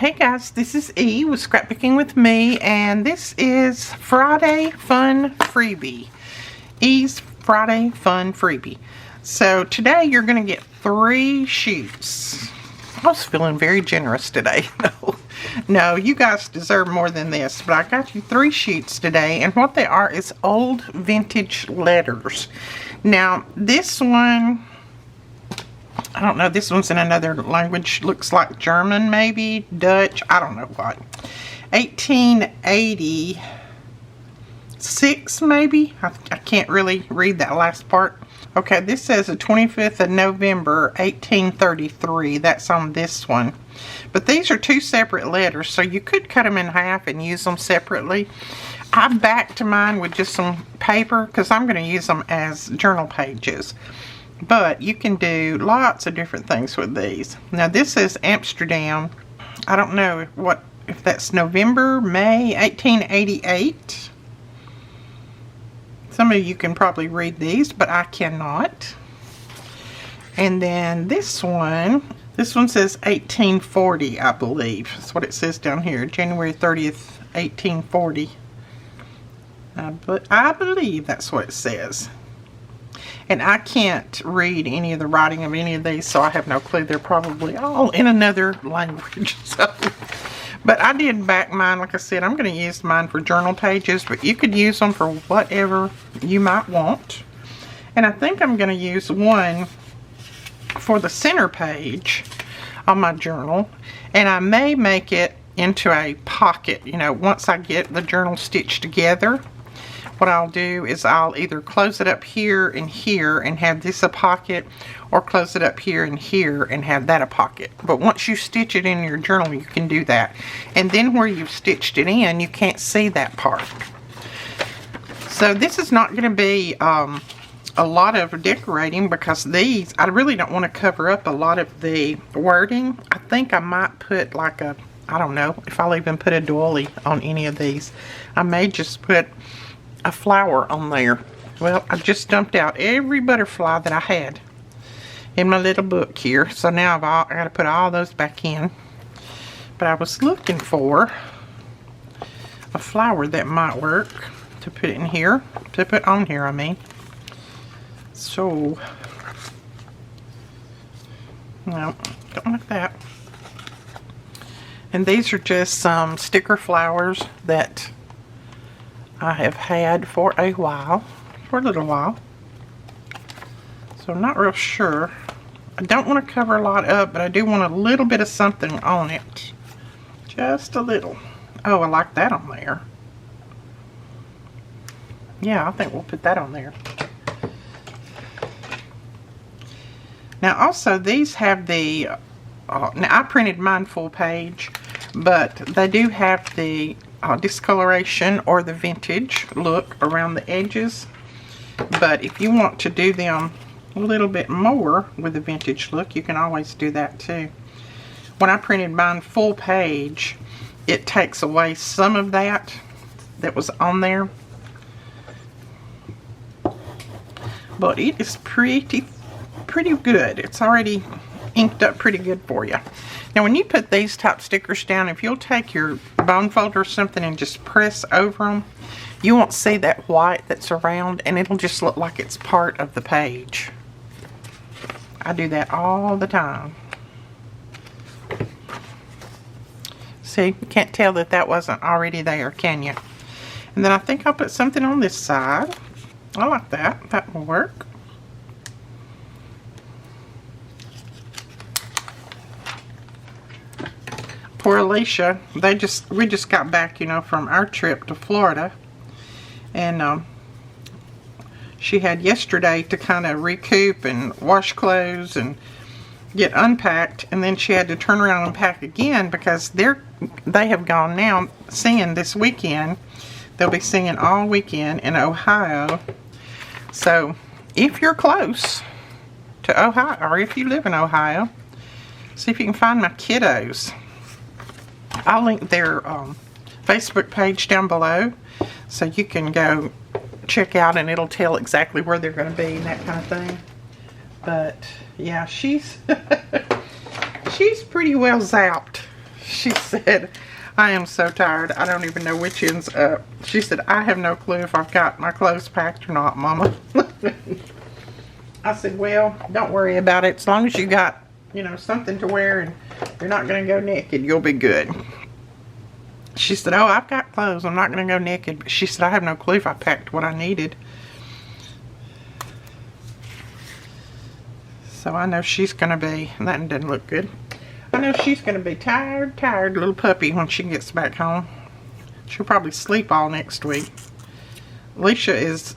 Hey guys, this is E with Scrapbooking with Me, and this is Friday Fun Freebie. E's Friday Fun Freebie. So today you're going to get 3 sheets. I was feeling very generous today. No, you guys deserve more than this, but I got you 3 sheets today, and what they are is old vintage letters. Now this one, I don't know, this one's in another language, looks like German maybe, Dutch, I don't know what. 1886 maybe, I can't really read that last part. Okay, this says the 25th of November 1833, that's on this one. But these are 2 separate letters, so you could cut them in half and use them separately. I backed mine with just some paper because I'm going to use them as journal pages. But you can do lots of different things with these. Now this is Amsterdam. I don't know if that's November, May 1888. Some of you can probably read these, but I cannot. And then this one says 1840, I believe. That's what it says down here, January 30th, 1840. But I believe that's what it says. And I can't read any of the writing of any of these, so I have no clue. They're probably all in another language. But I did back mine. Like I said, I'm going to use mine for journal pages, but you could use them for whatever you might want. And I think I'm going to use one for the center page on my journal. And I may make it into a pocket, you know, once I get the journal stitched together. What I'll do is I'll either close it up here and have this a pocket, or close it up here and have that a pocket. But once you stitch it in your journal, you can do that. And then where you've stitched it in, you can't see that part. So this is not going to be a lot of decorating, because these, I really don't want to cover up a lot of the wording. I think I might put like a, I don't know if I'll even put a doily on any of these. I may just put a flower on there. Well, I just dumped out every butterfly that I had in my little book here, so now I got to put all those back in. But I was looking for a flower that might work to put in here, to put on here, I mean. So no, don't like that. And these are just some sticker flowers that I have had for a while, for a little while. So I'm not real sure. I don't want to cover a lot up, but I do want a little bit of something on it. Just a little. Oh, I like that on there. Yeah, I think we'll put that on there. Now also these have the, now I printed mine full page, but they do have the discoloration or the vintage look around the edges. But if you want to do them a little bit more with the vintage look, you can always do that too. When I printed mine full page, it takes away some of that was on there, but it is pretty good. It's already inked up pretty good for you. Now when you put these type stickers down, if you'll take your bone folder or something and just press over them, you won't see that white that's around, and it'll just look like it's part of the page. I do that all the time. See, you can't tell that wasn't already there, can you? And then I think I'll put something on this side. I like that. That will work. Poor Alicia, we just got back, you know, from our trip to Florida, and she had yesterday to kind of recoup and wash clothes and get unpacked, and then she had to turn around and unpack again because they have gone now singing this weekend. They'll be singing all weekend in Ohio. So if you're close to Ohio, or if you live in Ohio, see if you can find my kiddos. I'll link their Facebook page down below, so you can go check out, and it'll tell exactly where they're going to be and that kind of thing. But yeah, she's pretty well zapped. She said, I am so tired. I don't even know which end's up. She said, I have no clue if I've got my clothes packed or not, Mama. I said, well, don't worry about it. As long as you got, you know, something to wear and you're not going to go naked, you'll be good. She said, oh, I've got clothes. I'm not going to go naked. But she said, I have no clue if I packed what I needed. So I know she's going to be, that doesn't look good. I know she's going to be tired little puppy when she gets back home. She'll probably sleep all next week. Alicia is,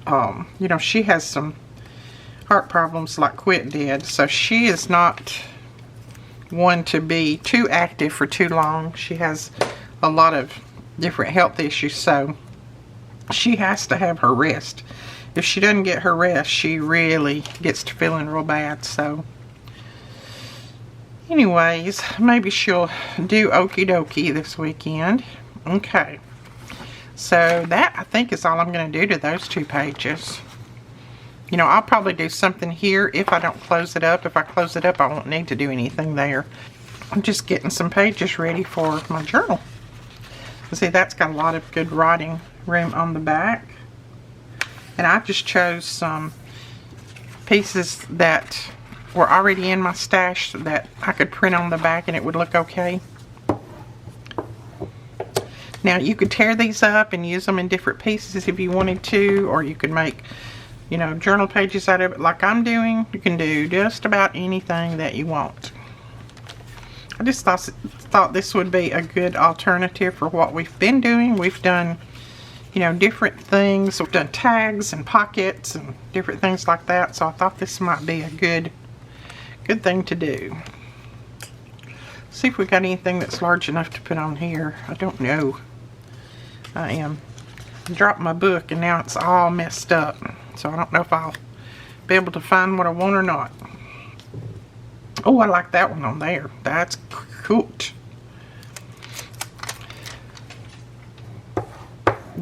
you know, she has some heart problems like Quit did. So she is not one to be too active for too long. She has a lot of different health issues. So she has to have her rest. If she doesn't get her rest, she really gets to feeling real bad. So anyways, maybe she'll do okie dokie this weekend. Okay. So that, I think, is all I'm going to do to those 2 pages. You know, I'll probably do something here if I don't close it up. If I close it up, I won't need to do anything there. I'm just getting some pages ready for my journal. See, that's got a lot of good writing room on the back. And I just chose some pieces that were already in my stash that I could print on the back and it would look okay. Now, you could tear these up and use them in different pieces if you wanted to, or you could make, you know, journal pages out of it like I'm doing. You can do just about anything that you want. I just thought this would be a good alternative for what we've been doing. We've done, you know, different things. We've done tags and pockets and different things like that. So I thought this might be a good thing to do. See if we got anything that's large enough to put on here. I don't know. I dropped my book and now it's all messed up. So I don't know if I'll be able to find what I want or not. Oh, I like that one on there. That's cool.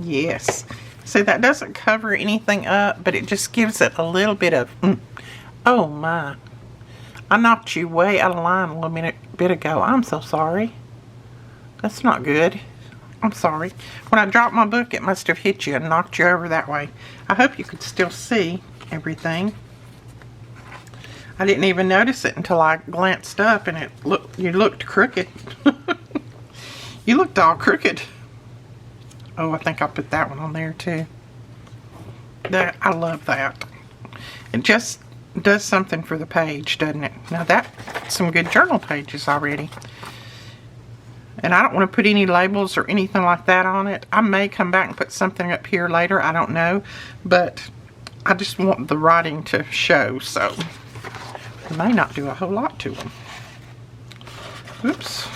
Yes. See, that doesn't cover anything up, but it just gives it a little bit of, oh my. I knocked you way out of line a little bit ago. I'm so sorry. That's not good. I'm sorry. When I dropped my book, it must have hit you and knocked you over that way. I hope you could still see everything. I didn't even notice it until I glanced up and you looked crooked. You looked all crooked. Oh, I think I'll put that one on there too. I love that. It just does something for the page, doesn't it? Now that's some good journal pages already. And I don't want to put any labels or anything like that on it. I may come back and put something up here later. I don't know. But I just want the writing to show. So I may not do a whole lot to them. Oops.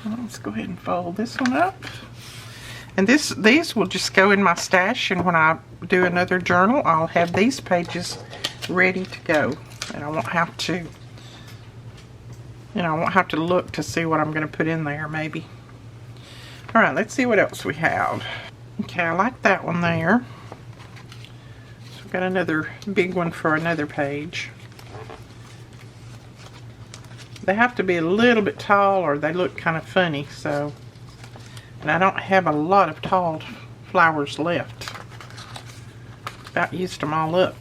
Let's go ahead and fold this one up. And these will just go in my stash, and when I do another journal, I'll have these pages ready to go. And I won't have to, you know, I won't have to look to see what I'm going to put in there, maybe. Alright, let's see what else we have. Okay, I like that one there. So I've got another big one for another page. They have to be a little bit tall or they look kind of funny, so. And I don't have a lot of tall flowers left. About used them all up.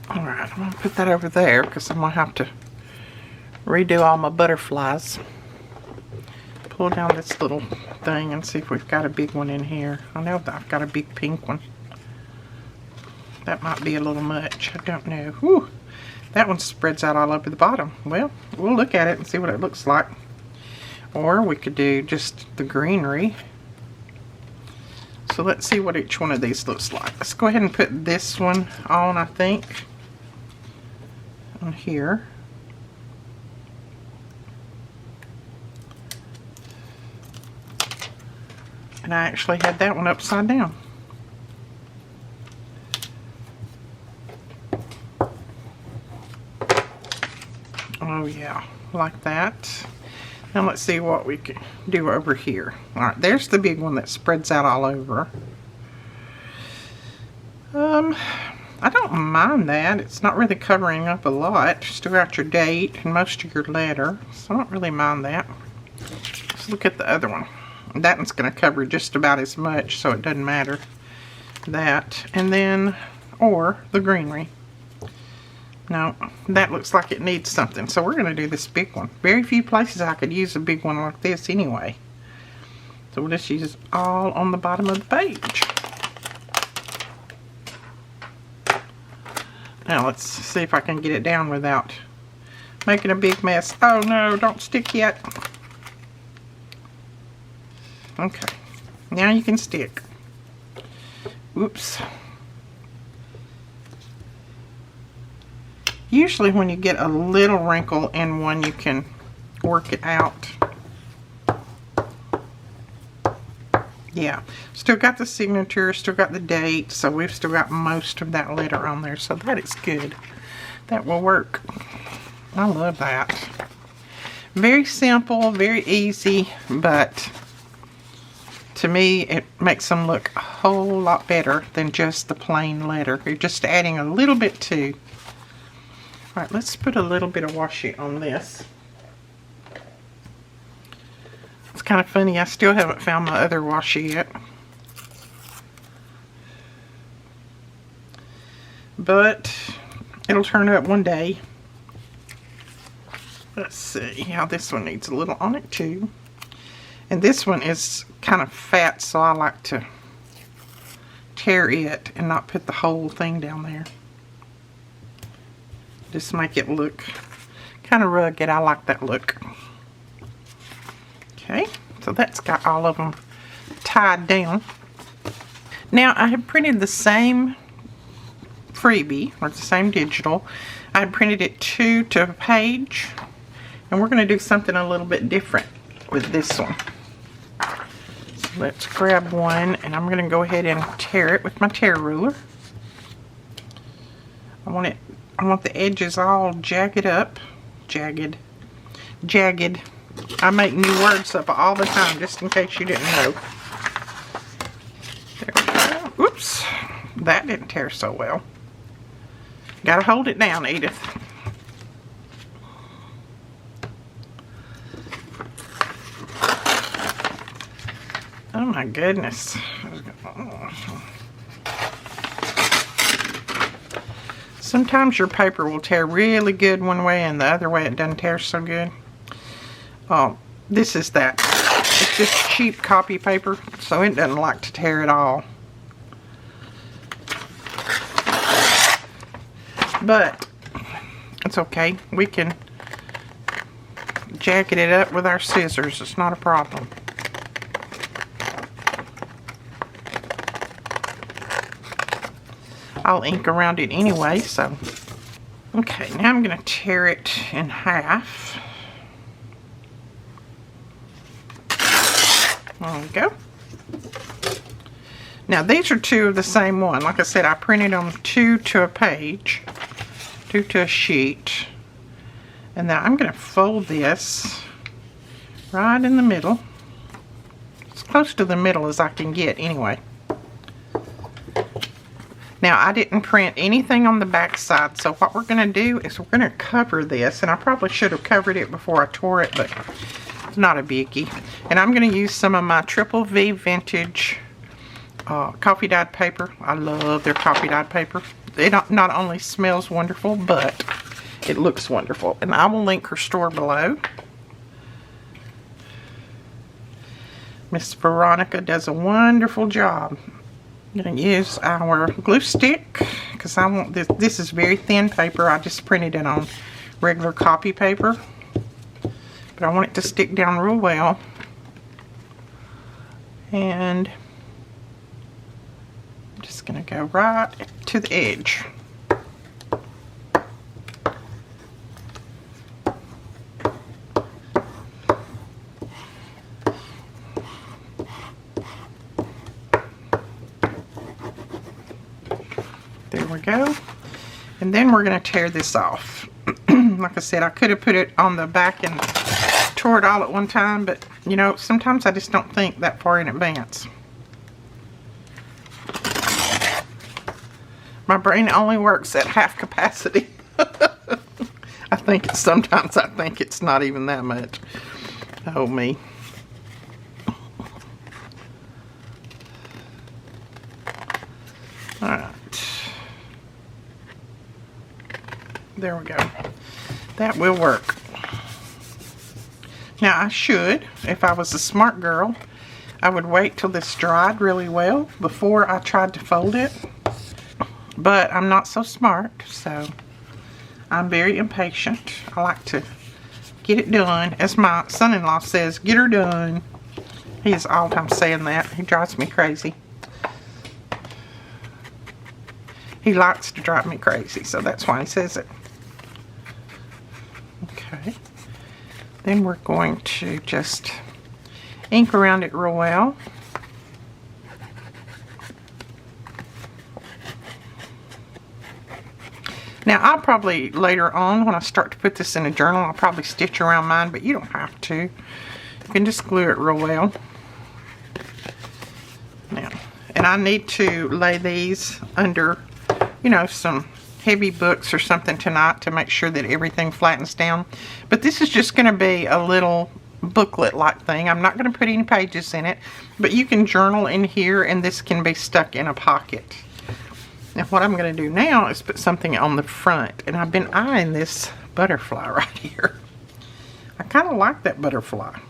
Alright, I'm going to put that over there because I'm going to have to redo all my butterflies. Pull down this little thing and see if we've got a big one in here. I know that I've got a big pink one. That might be a little much. I don't know. Whew. That one spreads out all over the bottom. Well, we'll look at it and see what it looks like. Or we could do just the greenery. So let's see what each one of these looks like. Let's go ahead and put this one on, I think. On here. And I actually had that one upside down. Oh yeah, like that. Now let's see what we can do over here. Alright, there's the big one that spreads out all over. I don't don't mind that. It's not really covering up a lot. Still got your date and most of your letter, so I don't really mind that. Let's look at the other one. That one's going to cover just about as much, so it doesn't matter. That, and then, or the greenery. No, that looks like it needs something, so we're going to do this big one. Very few places I could use a big one like this anyway. So we'll just use it all on the bottom of the page. Now let's see if I can get it down without making a big mess. Oh no, don't stick yet. Okay, now you can stick. Oops. Usually when you get a little wrinkle in one, you can work it out. Yeah, still got the signature, still got the date, so we've still got most of that letter on there, so that is good. That will work. I love that. Very simple, very easy, but to me it makes them look a whole lot better than just the plain letter. You're just adding a little bit too. Alright, let's put a little bit of washi on this. It's kind of funny, I still haven't found my other washi yet. But it'll turn up one day. Let's see how this one needs a little on it too. And this one is kind of fat, so I like to tear it and not put the whole thing down there. Just make it look kind of rugged. I like that look. Okay, so that's got all of them tied down. Now I have printed the same freebie, or the same digital. I printed it 2 to a page, and we're going to do something a little bit different with this one. So let's grab one, and I'm going to go ahead and tear it with my tear ruler. I want the edges all jagged up. Jagged. I make new words up all the time, just in case you didn't know. There we go. Oops. That didn't tear so well. Gotta hold it down, Edith. Oh my goodness. Sometimes your paper will tear really good one way and the other way it doesn't tear so good. Oh, this is that. It's just cheap copy paper, so it doesn't like to tear at all. But it's okay. We can jacket it up with our scissors. It's not a problem. I'll ink around it anyway, so. Okay, now I'm going to tear it in half. There we go. Now these are 2 of the same one. Like I said, I printed them 2 to a page, 2 to a sheet. And now I'm going to fold this right in the middle. As close to the middle as I can get anyway. Now I didn't print anything on the back side, so what we're going to do is we're going to cover this, and I probably should have covered it before I tore it, but it's not a biggie. And I'm going to use some of my Triple V Vintage coffee dyed paper. I love their coffee dyed paper. It not only smells wonderful, but it looks wonderful. And I will link her store below. Miss Veronica does a wonderful job. I'm going to use our glue stick because I want this. This is very thin paper. I just printed it on regular copy paper, but I want it to stick down real well. And I'm just going to go right to the edge. There we go. And then we're going to tear this off. Like I said, I could have put it on the back and tore it all at one time, but you know, sometimes I just don't think that far in advance. My brain only works at half capacity. Sometimes I think it's not even that much. Oh, me. Alright. There we go. That will work. Now I should, if I was a smart girl, I would wait till this dried really well before I tried to fold it. But I'm not so smart, so I'm very impatient. I like to get it done. As my son-in-law says, get her done. He is all the time saying that. He drives me crazy. He likes to drive me crazy, so that's why he says it. Okay. Then we're going to just ink around it real well. Now, I'll probably, later on, when I start to put this in a journal, I'll probably stitch around mine, but you don't have to. You can just glue it real well. Now, and I need to lay these under, you know, some heavy books or something tonight to make sure that everything flattens down. But this is just going to be a little booklet-like thing. I'm not going to put any pages in it, but you can journal in here, and this can be stuck in a pocket. Now what I'm going to do now is put something on the front, and I've been eyeing this butterfly right here. I kind of like that butterfly,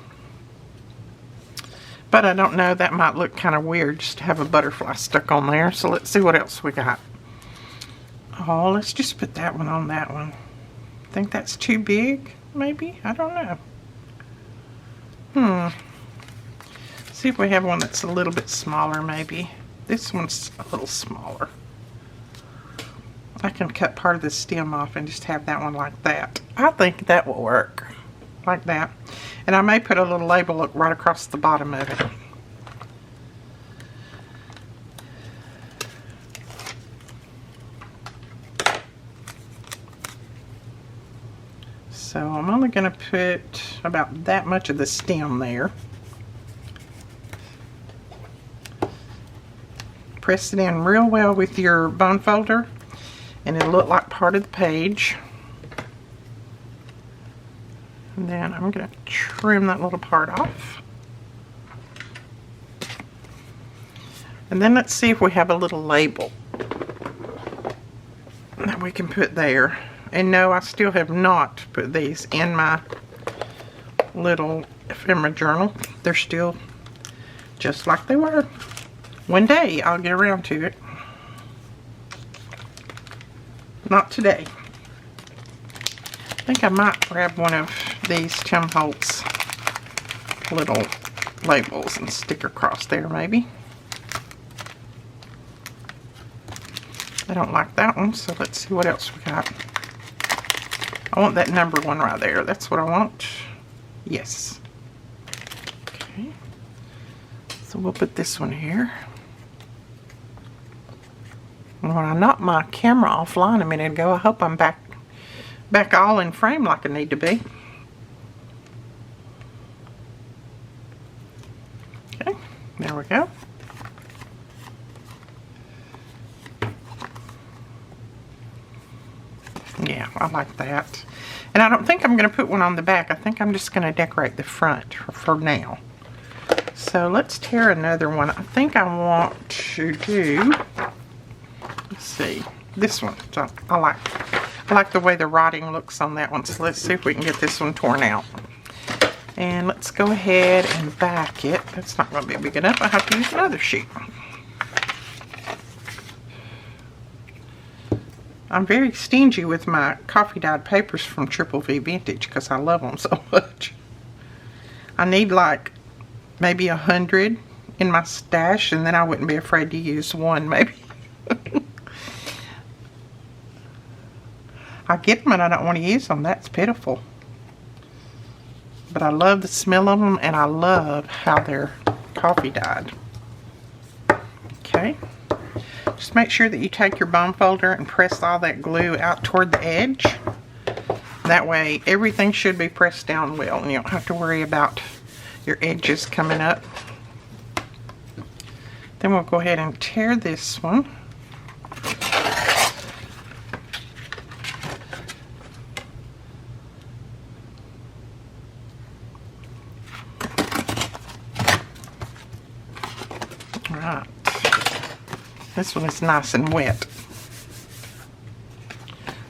but I don't know, that might look kind of weird just to have a butterfly stuck on there. So let's see what else we got. Oh, let's just put that one on that one. I think that's too big, maybe? I don't know. See if we have one that's a little bit smaller, maybe. This one's a little smaller. I can cut part of the stem off and just have that one like that. I think that will work. Like that. And I may put a little label look right across the bottom of it. So I'm only going to put about that much of the stem there. Press it in real well with your bone folder, and it'll look like part of the page. And then I'm going to trim that little part off. And then let's see if we have a little label that we can put there. And no, I still have not put these in my little ephemera journal. They're still just like they were. One day I'll get around to it. Not today. I think I might grab one of these Tim Holtz little labels and stick across there maybe. I don't like that one, so let's see what else we got. I want that number one right there. That's what I want. Yes. Okay. So we'll put this one here. And when I knocked my camera offline a minute ago, I hope I'm back all in frame like I need to be. Okay, there we go. Yeah, I like that. And I don't think I'm going to put one on the back. I think I'm just going to decorate the front for now. So let's tear another one. I think I want to do, let's see, this one. So I like the way the writing looks on that one. So let's see if we can get this one torn out. And let's go ahead and back it. That's not going to be big enough. I have to use another sheet. I'm very stingy with my coffee dyed papers from Triple V Vintage because I love them so much. I need like maybe 100 in my stash, and then I wouldn't be afraid to use one maybe. I get them and I don't want to use them. That's pitiful. But I love the smell of them, and I love how they're coffee dyed. Okay. Just make sure that you take your bone folder and press all that glue out toward the edge. That way everything should be pressed down well, and you don't have to worry about your edges coming up. Then we'll go ahead and tear this one. This one is nice and wet.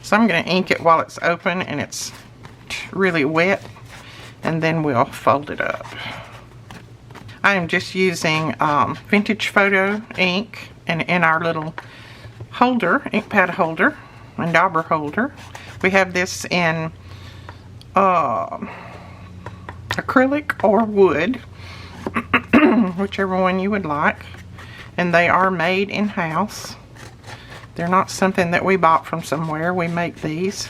So I'm going to ink it while it's open and it's really wet, and then we'll fold it up. I am just using vintage photo ink, and in our little holder, ink pad holder and dauber holder, we have this in acrylic or wood, whichever one you would like, and they are made in-house. They're not something that we bought from somewhere. We make these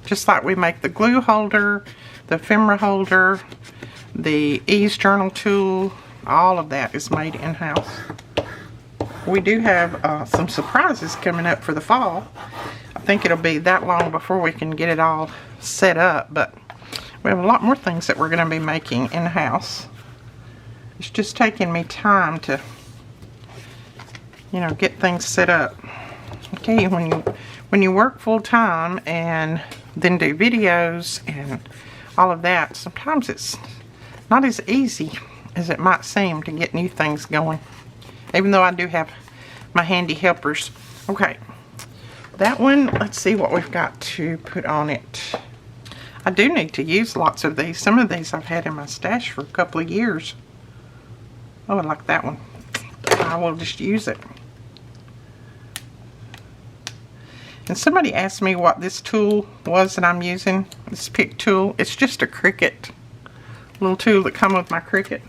just like we make the glue holder, the ephemera holder, the ease journal tool. All of that is made in-house. We do have some surprises coming up for the fall. I think it'll be that long before we can get it all set up, but we have a lot more things that we're going to be making in-house. It's just taking me time to, you know, get things set up. Okay, when you work full-time and then do videos and all of that, sometimes it's not as easy as it might seem to get new things going, even though I do have my handy helpers. Okay, that one, let's see what we've got to put on it. I do need to use lots of these. Some of these I've had in my stash for a couple of years. Oh, I like that one. I will just use it. And somebody asked me what this tool was that I'm using, this pick tool. It's just a Cricut little tool that comes with my Cricut.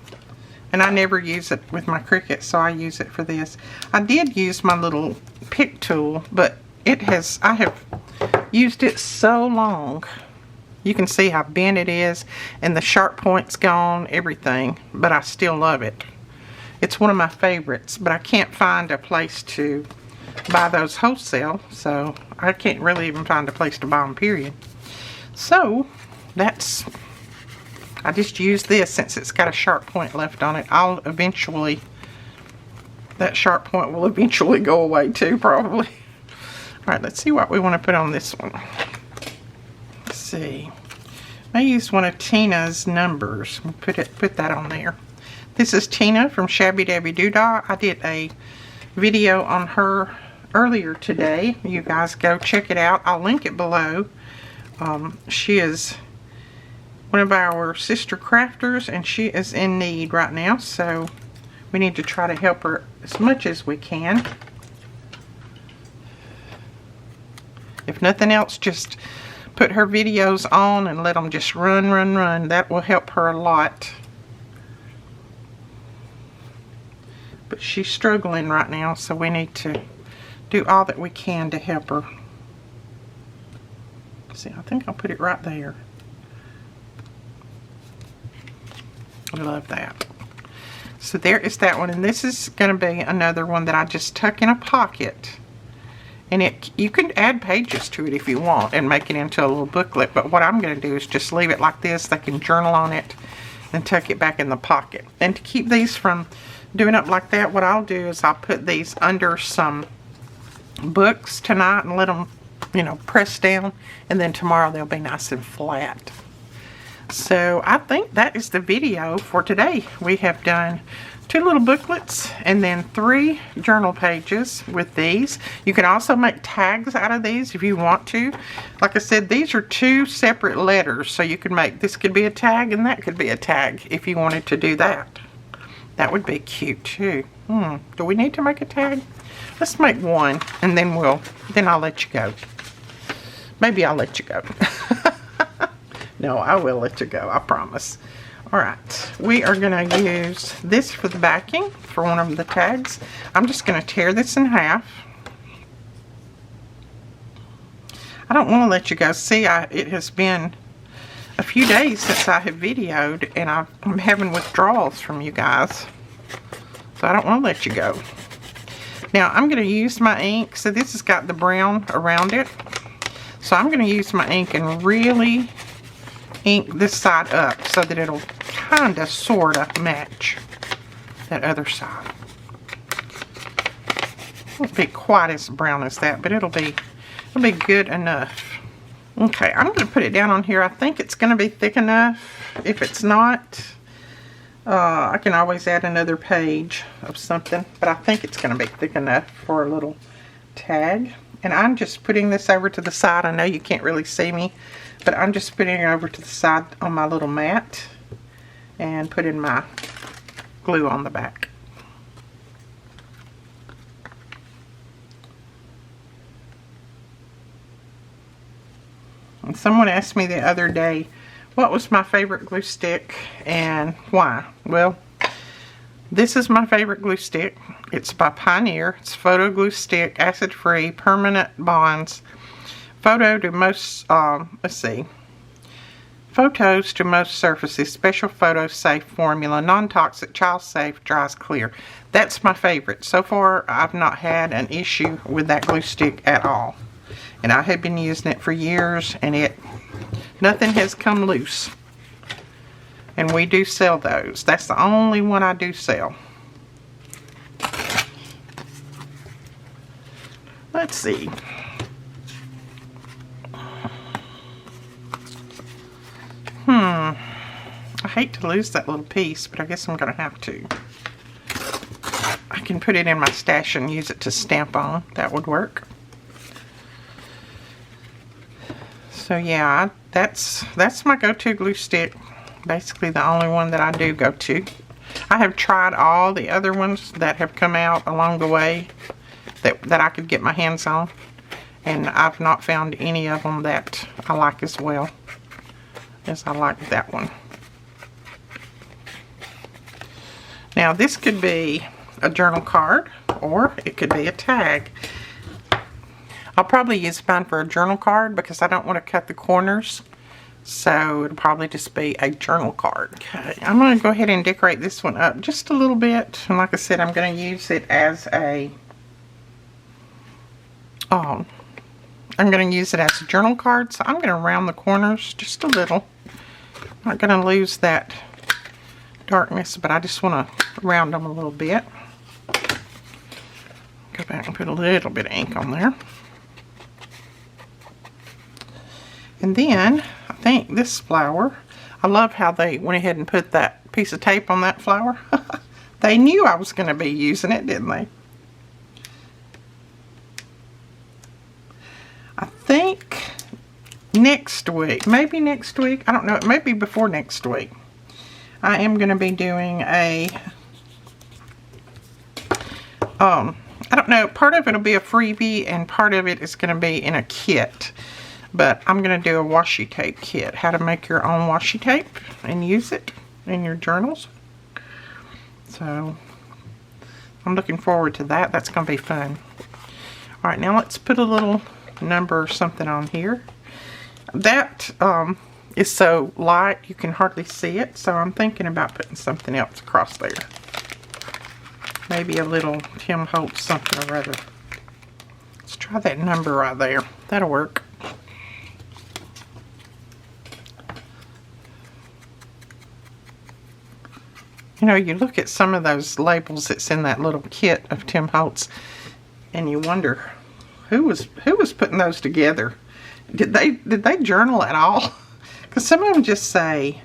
And I never use it with my Cricut, so I use it for this. I did use my little pick tool, but I have used it so long. You can see how bent it is, and the sharp point's gone, everything, but I still love it. It's one of my favorites, but I can't find a place to buy those wholesale, so I can't really even find a place to buy them, period. So I just use this since it's got a sharp point left on it. That sharp point will eventually go away too, probably. Alright, let's see what we want to put on this one. Let's see. I used one of Tina's numbers. We'll put that on there. This is Tina from Shabby Dabby Doodah. I did a video on her earlier today. You guys go check it out. I'll link it below. She is one of our sister crafters, and she is in need right now, so we need to try to help her as much as we can. If nothing else, just put her videos on and let them just run. That will help her a lot. But she's struggling right now, so we need to do all that we can to help her. See, I think I'll put it right there. I love that. So there is that one, and this is going to be another one that I just tuck in a pocket. And you can add pages to it if you want and make it into a little booklet, but what I'm going to do is just leave it like this. They can journal on it and tuck it back in the pocket. And to keep these from doing up like that, what I'll do is I'll put these under some books tonight and let them, you know, press down, and then tomorrow they'll be nice and flat. So I think that is the video for today. We have done 2 little booklets and then 3 journal pages with these. You can also make tags out of these if you want to. Like I said, these are 2 separate letters, so you could make, this could be a tag and that could be a tag if you wanted to do that. That would be cute too. Do we need to make a tag? Let's make one, and then I'll let you go. Maybe I'll let you go. No, I will let you go, I promise. Alright, we are going to use this for the backing for one of the tags. I'm just going to tear this in half. I don't want to let you go. See, it has been a few days since I have videoed, and I'm having withdrawals from you guys. So I don't want to let you go. Now, I'm going to use my ink. So this has got the brown around it. So I'm going to use my ink and really ink this side up so that it'll kind of sort of match that other side. It won't be quite as brown as that, but it'll be good enough. Okay, I'm going to put it down on here. I think it's going to be thick enough. If it's not, I can always add another page of something, but I think it's going to be thick enough for a little tag. And I'm just putting this over to the side. I know you can't really see me, but I'm just putting it over to the side on my little mat and putting my glue on the back. And someone asked me the other day, what was my favorite glue stick and why? Well, this is my favorite glue stick. It's by Pioneer. It's photo glue stick, acid free, permanent bonds. Photo to most, let's see. Photos to most surfaces, special photo safe formula, non-toxic, child safe, dries clear. That's my favorite. So far, I've not had an issue with that glue stick at all. And I have been using it for years, and nothing has come loose. And we do sell those. That's the only one I do sell. Let's see. I hate to lose that little piece, but I guess I'm going to have to. I can put it in my stash and use it to stamp on. That would work. So yeah, that's my go-to glue stick. Basically the only one that I do go to. I have tried all the other ones that have come out along the way that I could get my hands on, and I've not found any of them that I like as well as I like that one. Now this could be a journal card, or it could be a tag. I'll probably use mine for a journal card because I don't want to cut the corners. So it'll probably just be a journal card. Okay, I'm going to go ahead and decorate this one up just a little bit. And like I said, I'm going to use it as a, I'm going to use it as a journal card. So I'm going to round the corners just a little. I'm not going to lose that darkness, but I just want to round them a little bit. Go back and put a little bit of ink on there. And then, I think this flower, I love how they went ahead and put that piece of tape on that flower. They knew I was going to be using it, didn't they? I think next week, maybe next week, I don't know, it may be before next week, I am going to be doing a, I don't know, part of it will be a freebie and part of it is going to be in a kit. But I'm going to do a washi tape kit. How to make your own washi tape and use it in your journals. So, I'm looking forward to that. That's going to be fun. Alright, now let's put a little number or something on here. That is so light you can hardly see it. So, I'm thinking about putting something else across there. Maybe a little Tim Holtz something or other. Let's try that number right there. That'll work. You know, you look at some of those labels that's in that little kit of Tim Holtz, and you wonder who was putting those together. Did they journal at all? Because some of them just say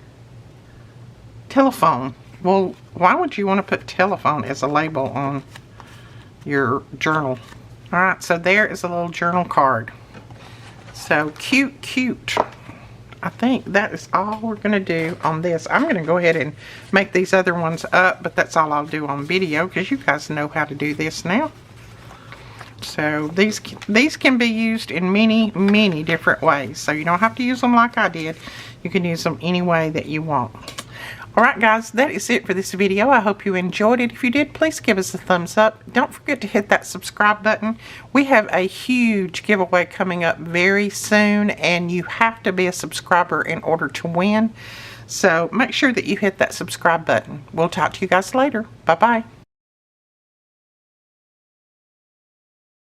telephone. Well, why would you want to put telephone as a label on your journal? All right, so there is a little journal card. So cute, cute. I think that is all we're going to do on this. I'm going to go ahead and make these other ones up, but that's all I'll do on video because you guys know how to do this now. So these can be used in many, many different ways. So you don't have to use them like I did. You can use them any way that you want. Alright guys, that is it for this video. I hope you enjoyed it. If you did, please give us a thumbs up. Don't forget to hit that subscribe button. We have a huge giveaway coming up very soon, and you have to be a subscriber in order to win. So make sure that you hit that subscribe button. We'll talk to you guys later. Bye-bye.